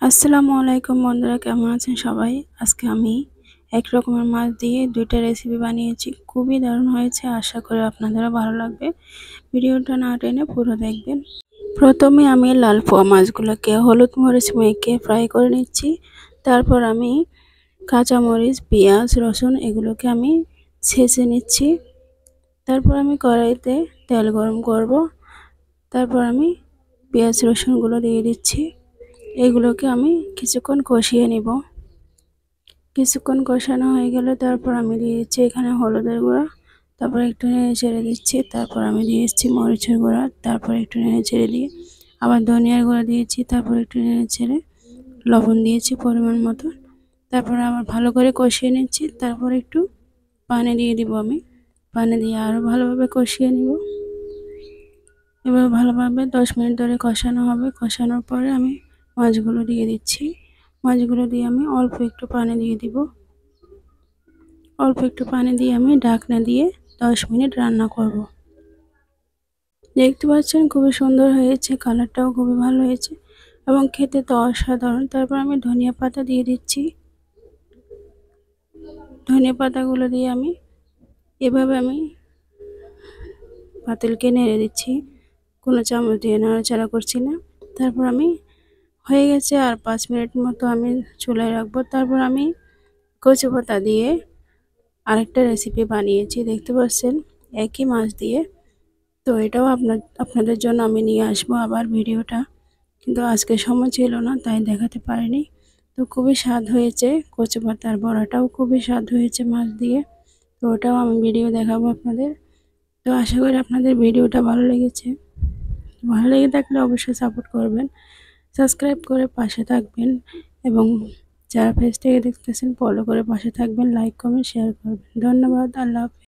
আসসালামু আলাইকুম বন্ধুরা, কেমন আছেন সবাই? আজকে আমি এক রকমের মাছ দিয়ে দুইটা রেসিপি বানিয়েছি। খুবই দারুণ হয়েছে, আশা করি আপনাদেরও ভালো লাগবে। ভিডিওটা না টেনে পুরো দেখবেন। প্রথমে আমি লাল পোয়া মাছগুলোকে হলুদ মরিচ মেখে ফ্রাই করে নিচ্ছি। তারপর আমি কাঁচামরিচ, পেঁয়াজ, রসুন এগুলোকে আমি ছেঁচে নিচ্ছি। তারপর আমি কড়াইতে তেল গরম করব। তারপর আমি পেঁয়াজ রসুনগুলো দিয়ে দিচ্ছি। এগুলোকে আমি কিছুক্ষণ কষিয়ে নিব। কিছুক্ষণ কষানো হয়ে গেলে তারপর আমি দিয়ে দিচ্ছি এখানে হলুদের গুঁড়া। তারপর একটু নেড়ে ছেড়ে দিচ্ছি। তারপর আমি দিয়ে দিচ্ছি মরিচের গুঁড়া। তারপর একটু নেড়ে ছেড়ে দিয়ে আবার ধনিয়ার গুঁড়া দিয়েছি। তারপর একটু নেড়ে ছেড়ে লবণ দিয়েছি পরিমাণ মতো। তারপর আবার ভালো করে কষিয়ে নিচ্ছি। তারপর একটু পানি দিয়ে দিব আমি। পানি দিয়ে আরও ভালোভাবে কষিয়ে নিব। এবার ভালোভাবে 10 মিনিট ধরে কষানো হবে। কষানোর পরে আমি মাছগুলো দিয়ে দিচ্ছি। মাছগুলো দিয়ে আমি অল্প একটু পানি দিয়ে দিব। অল্প একটু পানি দিয়ে আমি ঢাকনা দিয়ে 10 মিনিট রান্না করব। দেখতে পাচ্ছেন খুবই সুন্দর হয়েছে, কালারটাও খুবই ভালো হয়েছে এবং খেতে তো অসাধারণ। তারপর আমি ধনিয়া পাতা দিয়ে দিচ্ছি। ধনিয়া পাতাগুলো দিয়ে আমি এভাবে পাতিলকে নেড়ে দিচ্ছি, কোনো চামচ দিয়ে নাড়াচাড়া করছি না। তারপর আমি হয়ে গেছে, আর 5 মিনিট মতো আমি চুলায় রাখবো। তারপর আমি কচু পাতা দিয়ে আরেকটা রেসিপি বানিয়েছি, দেখতে পাচ্ছেন একই মাছ দিয়ে। তো এটাও আপনাদের জন্য আমি নিয়ে আসবো আবার ভিডিওটা, কিন্তু আজকে সময় ছিল না তাই দেখাতে পারিনি। তো খুবই স্বাদ হয়েছে, কচু পাতার বড়াটাও খুবই স্বাদ হয়েছে মাছ দিয়ে। তো ওটাও আমি ভিডিও দেখাবো আপনাদের। তো আশা করি আপনাদের ভিডিওটা ভালো লেগেছে। ভালো লেগে থাকলে অবশ্যই সাপোর্ট করবেন, সাবস্ক্রাইব করে পাশে থাকবেন এবং যারা পেজ থেকে দেখতেছেন ফলো করে পাশে থাকবেন, লাইক কমেন্ট শেয়ার করবেন। ধন্যবাদ। আল্লাহ হাফেজ।